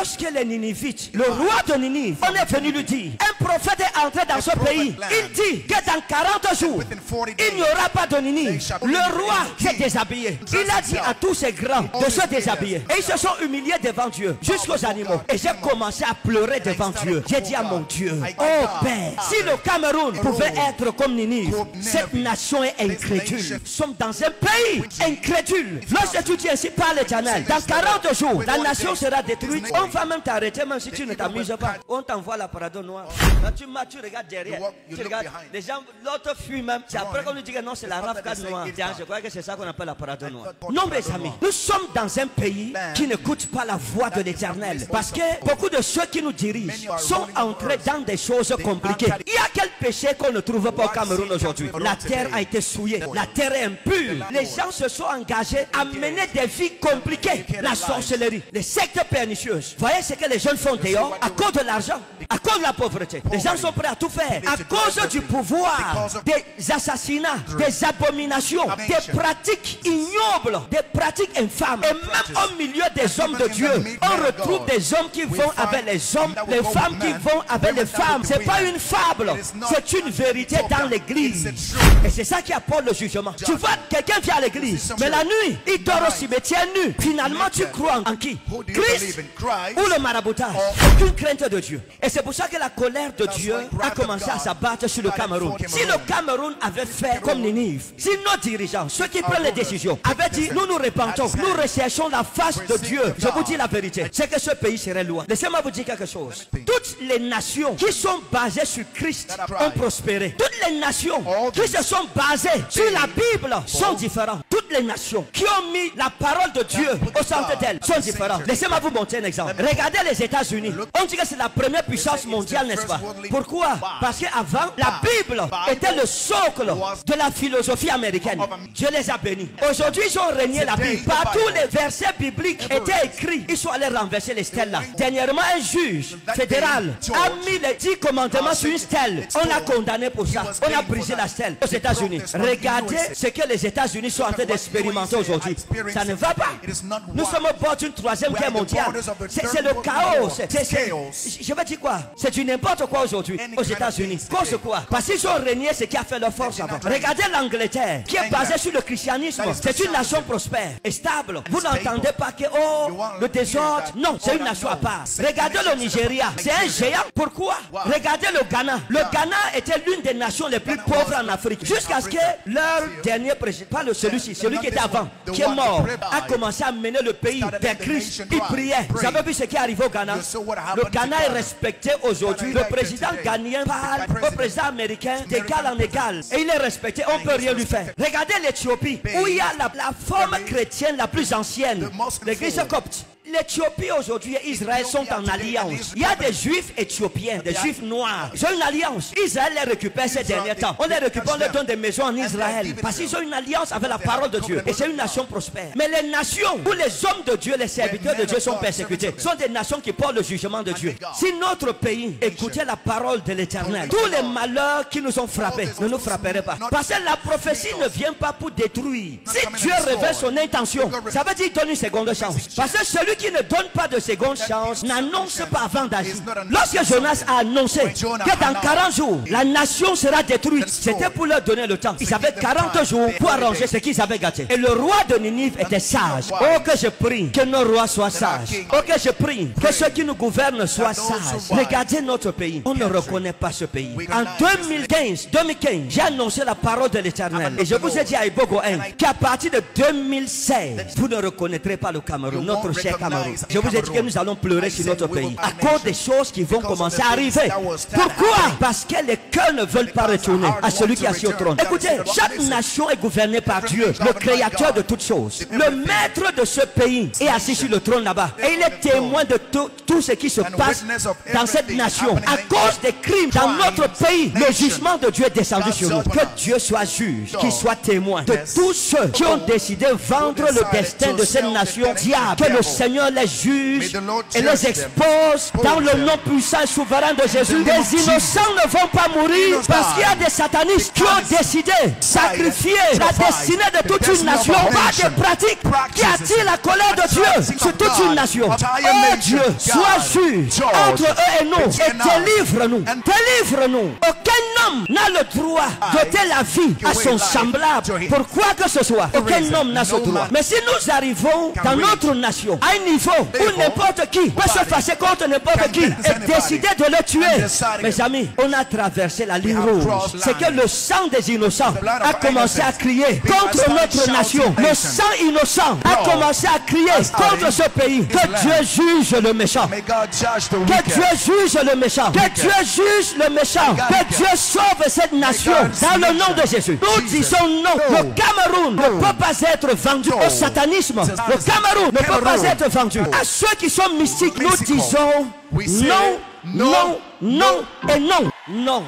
lorsque les Ninivites, le roi de Ninive, on est venu lui dire, un prophète est entré dans ce pays. Il dit que dans 40 jours, il n'y aura pas de Ninive. Le roi s'est déshabillé. Il a dit à tous ses grands de se déshabiller. Et ils se sont humiliés devant Dieu, jusqu'aux animaux. Et j'ai commencé à pleurer devant Dieu. J'ai dit à mon Dieu, oh Père, si le Cameroun pouvait être comme Ninive, cette nation est incrédule. Nous sommes dans un pays incrédule. Lorsque tu dis ainsi par l'Éternel, dans 40 jours, la nation sera détruite. On va même t'arrêter, même si tu ne t'amuses pas. On t'envoie la parade noire. Quand tu regardes derrière, tu regardes, les gens, l'autre fuit même. C'est après qu'on nous dit que non, c'est la rafcade noire. Je crois que c'est ça qu'on appelle la parade noire. Non, mes amis, nous sommes dans un pays qui n'écoute pas la voix de l'Éternel. Parce que beaucoup de ceux qui nous dirigent sont entrés dans des choses compliquées. Il y a quel péché qu'on ne trouve pas au Cameroun aujourd'hui? La terre a été souillée, la terre est impure. Les gens se sont engagés à mener des vies compliquées. La sorcellerie, les sectes pernicieuses. Voyez ce que les jeunes font dehors à cause de l'argent, à cause de la pauvreté. Les gens sont prêts à tout faire à cause du pouvoir, des assassinats, des abominations, des pratiques ignobles, des pratiques infâmes. Et même au milieu des hommes de Dieu, on retrouve des hommes qui vont avec les hommes, les femmes qui vont avec les femmes. C'est pas une fable, c'est une vérité dans l'église. Et c'est ça qui apporte le jugement. Tu vois, quelqu'un vient à l'église, mais la nuit, il dort au cimetière nu. Finalement, tu crois en qui? Christ ou le maraboutage? Aucune crainte de Dieu. Et c'est pour ça que la colère de Dieu a commencé à s'abattre sur le Cameroun. Si le Cameroun avait fait comme Ninive, si nos dirigeants, ceux qui prennent les décisions, avaient dit, nous nous repentons, nous recherchons la face de Dieu, je vous dis la vérité, c'est que ce pays serait loin. Laissez-moi vous dire quelque chose. Toutes les nations qui sont basées sur Christ ont prospéré. Toutes les nations qui se sont basées sur la Bible sont différentes. Toutes les nations qui ont mis la parole de Dieu au centre d'elles sont différentes. Laissez-moi vous montrer un exemple. Regardez les États-Unis. On dit que c'est la première puissance mondiale, n'est-ce pas? Pourquoi? Parce qu'avant, la Bible était le socle de la philosophie américaine. Dieu les a bénis. Aujourd'hui, ils ont régné la Bible. Partout les versets bibliques étaient écrits. Ils sont allés renverser les stèles là. Dernièrement, un juge fédéral a mis les 10 commandements sur une stèle. On l'a condamné pour ça. On a brisé la stèle aux États-Unis. Regardez ce que les États-Unis sont en train d'expérimenter aujourd'hui. Ça ne va pas. Nous sommes au bord d'une 3e guerre mondiale. C'est le chaos. Je vais dire quoi? C'est du n'importe quoi aujourd'hui aux États-Unis. Cause quoi? Parce qu'ils ont régné ce qui a fait leur force avant. Regardez l'Angleterre qui est basée sur le christianisme. C'est une nation prospère et stable. Vous n'entendez pas que le désordre. Non, c'est une nation à part. Regardez le Nigeria. C'est un géant. Pourquoi? Regardez le Ghana. Le Ghana était l'une des nations les plus pauvres en Afrique. Jusqu'à ce que leur dernier président, pas celui-ci, celui qui était avant, qui est mort, a commencé à mener le pays vers Christ. Il priait. Vous avez vu ce qui est arrivé au Ghana? Le Ghana est respecté aujourd'hui. Le président ghanéen parle au président américain d'égal en égal. Et il est respecté. On ne peut rien lui faire. Regardez l'Éthiopie, où il y a la forme chrétienne la plus ancienne, l'église copte. L'Éthiopie aujourd'hui et Israël sont en alliance. Il y a des juifs éthiopiens, des juifs noirs. Ils ont une alliance. Israël les récupère ces derniers temps. On les récupère, on leur donne des maisons en Israël. Parce qu'ils ont une alliance avec la parole de Dieu. Et c'est une nation prospère. Mais les nations où les hommes de Dieu, les serviteurs de Dieu sont persécutés, sont des nations qui portent le jugement de Dieu. Si notre pays écoutait la parole de l'Éternel, tous les malheurs qui nous ont frappés ne nous frapperaient pas. Parce que la prophétie ne vient pas pour détruire. Si Dieu révèle son intention, ça veut dire qu'il donne une seconde chance. Parce que celui qui ne donne pas de seconde chance n'annonce pas avant d'agir. Lorsque Jonas a annoncé que dans 40 jours la nation sera détruite, c'était pour leur donner le temps. Ils avaient 40 jours pour arranger ce qu'ils avaient gâté. Et le roi de Ninive était sage. Oh, que je prie que nos rois soient sages. Oh, que je prie que ceux qui nous gouvernent soient sages. Regardez notre pays. On ne reconnaît pas ce pays. En 2015, j'ai annoncé la parole de l'Éternel. Et je vous ai dit à Ibogo 1 qu'à partir de 2016, vous ne reconnaîtrez pas le Cameroun, notre cher Cameroun. Je vous ai dit que nous allons pleurer sur notre pays à cause des choses qui vont commencer à arriver. Pourquoi? Parce que les cœurs ne veulent pas retourner à celui qui est assis au trône. Écoutez, chaque nation est gouvernée par Dieu, le créateur de toutes choses. Le maître de ce pays est assis sur le trône là-bas. Et il est témoin de tout ce qui se passe dans cette nation. À cause des crimes dans notre pays, le jugement de Dieu est descendu sur nous. Que Dieu soit juge, qu'il soit témoin de tous ceux qui ont décidé de vendre le destin de cette nation. Diable, que le Seigneur Seigneur les juge et les expose dans le nom puissant et souverain de Jésus. Des innocents ne vont pas mourir parce qu'il y a des satanistes qui ont décidé de sacrifier la destinée de toute une nation par des pratiques qui attirent la colère de Dieu sur toute une nation. Oh Dieu, sois juge entre eux et nous et délivre-nous. Délivre-nous. Aucun homme n'a le droit d'ôter la vie à son semblable pour quoi que ce soit. Aucun homme n'a ce droit. Mais si nous arrivons dans notre nation à un niveau où n'importe qui peut se fâcher contre n'importe qui et décider de le tuer, mes amis, on a traversé la ligne rouge. C'est que le sang des innocents a commencé à crier contre notre nation. Le sang innocent a commencé à crier contre ce pays. Que Dieu juge le méchant. Que Dieu juge le méchant. Que Dieu juge le méchant. Que Dieu sauve cette nation dans le nom de Jésus. Nous disons non. Le Cameroun ne peut pas être vendu au satanisme. Le Cameroun ne peut pas être vendu à ceux qui sont mystiques. Nous disons non, non, non et non. Non.